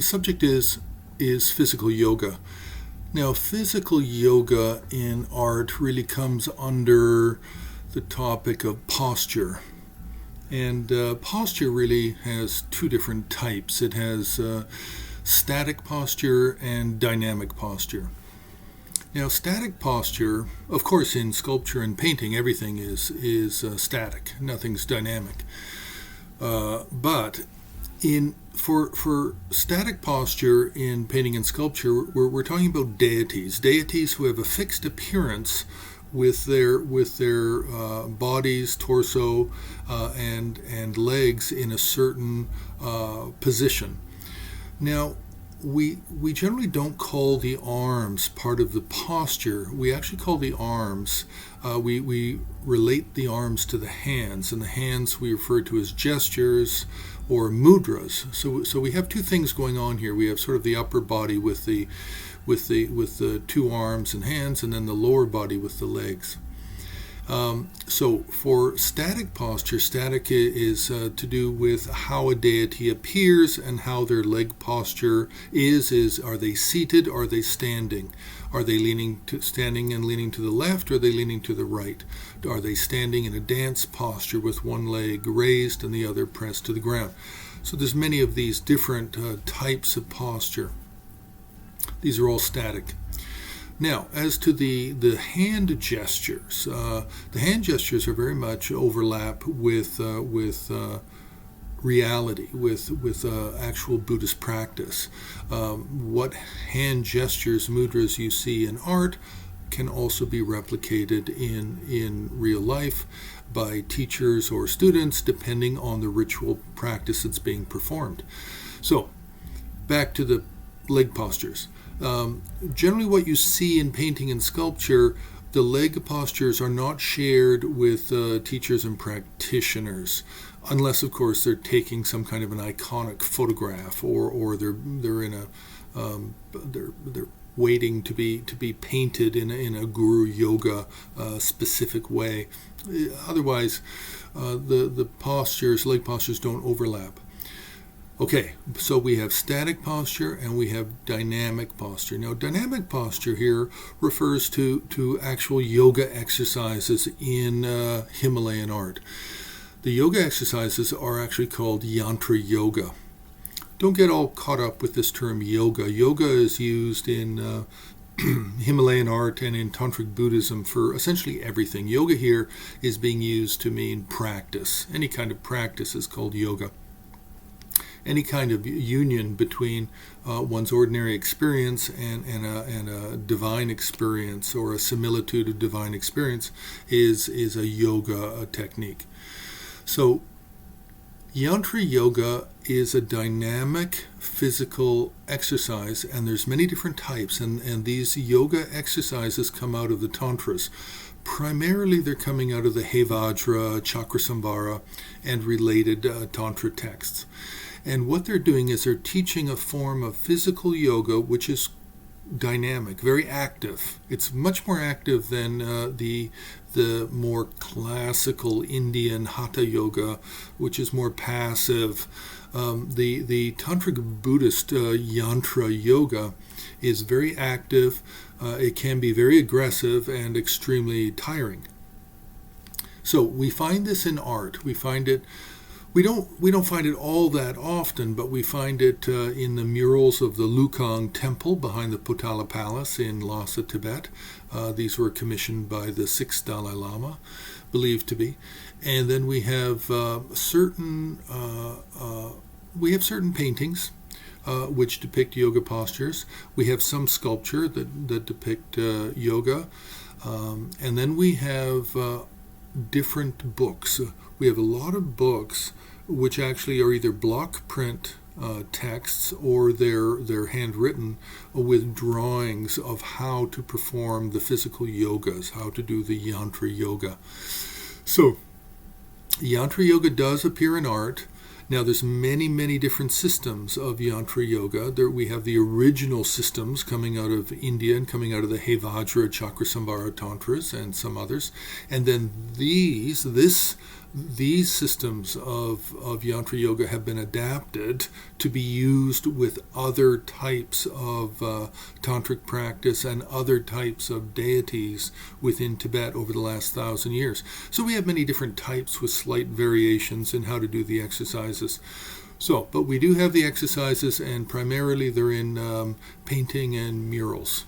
subject is physical yoga. Now, physical yoga in art really comes under the topic of posture. And posture really has two different types. It has static posture and dynamic posture. Now, static posture, of course, in sculpture and painting, everything is static. Nothing's dynamic. But for static posture in painting and sculpture, we're talking about deities who have a fixed appearance with their bodies, torso, and legs in a certain position. Now, we generally don't call the arms part of the posture. We actually call the arms, we relate the arms to the hands, and the hands we refer to as gestures or mudras. So we have two things going on here. We have sort of the upper body with the two arms and hands, and then the lower body with the legs. So for static posture, static is to do with how a deity appears and how their leg posture is are they seated, are they standing? Are they standing and leaning to the left, or are they leaning to the right? Are they standing in a dance posture with one leg raised and the other pressed to the ground? So there's many of these different types of posture. These are all static. Now, as to the hand gestures, the hand gestures are very much overlap with reality, with actual Buddhist practice. What hand gestures, mudras you see in art can also be replicated in real life by teachers or students, depending on the ritual practice that's being performed. So, back to the leg postures. Generally what you see in painting and sculpture, the leg postures are not shared with teachers and practitioners, unless of course they're taking some kind of an iconic photograph, or they're in they're waiting to be painted in a guru yoga specific way. Otherwise, the postures, leg postures, don't overlap. Okay, so we have static posture and we have dynamic posture. Now, dynamic posture here refers to actual yoga exercises in Himalayan art. The yoga exercises are actually called Yantra Yoga. Don't get all caught up with this term yoga. Yoga is used in Himalayan art and in tantric Buddhism for essentially everything. Yoga here is being used to mean practice. Any kind of practice is called yoga. Any kind of union between one's ordinary experience and a divine experience, or a similitude of divine experience, is a yoga technique. So Yantra Yoga is a dynamic physical exercise, and there's many different types, and these yoga exercises come out of the tantras. Primarily they're coming out of the Hevajra, Chakrasamvara, and related tantra texts. And what they're doing is they're teaching a form of physical yoga which is dynamic, very active. It's much more active than the more classical Indian Hatha yoga, which is more passive. The tantric Buddhist Yantra Yoga is very active. It can be very aggressive and extremely tiring. So we find this in art. We find it. We don't find it all that often, but we find it in the murals of the Lukang Temple behind the Potala Palace in Lhasa, Tibet. These were commissioned by the 6th Dalai Lama, believed to be. And then we have certain paintings which depict yoga postures. We have some sculpture that depict yoga, and then we have different books. We have a lot of books which actually are either block print texts, or they're handwritten with drawings of how to perform the physical yogas, how to do the Yantra Yoga. So Yantra Yoga does appear in art. Now, there's many different systems of Yantra Yoga. There we have the original systems coming out of India and coming out of the Hevajra, Chakrasamvara Tantras and some others. And then this these systems of Yantra Yoga have been adapted to be used with other types of tantric practice and other types of deities within Tibet over the last 1,000 years. So we have many different types with slight variations in how to do the exercises. So, but we do have the exercises, and primarily they're in painting and murals.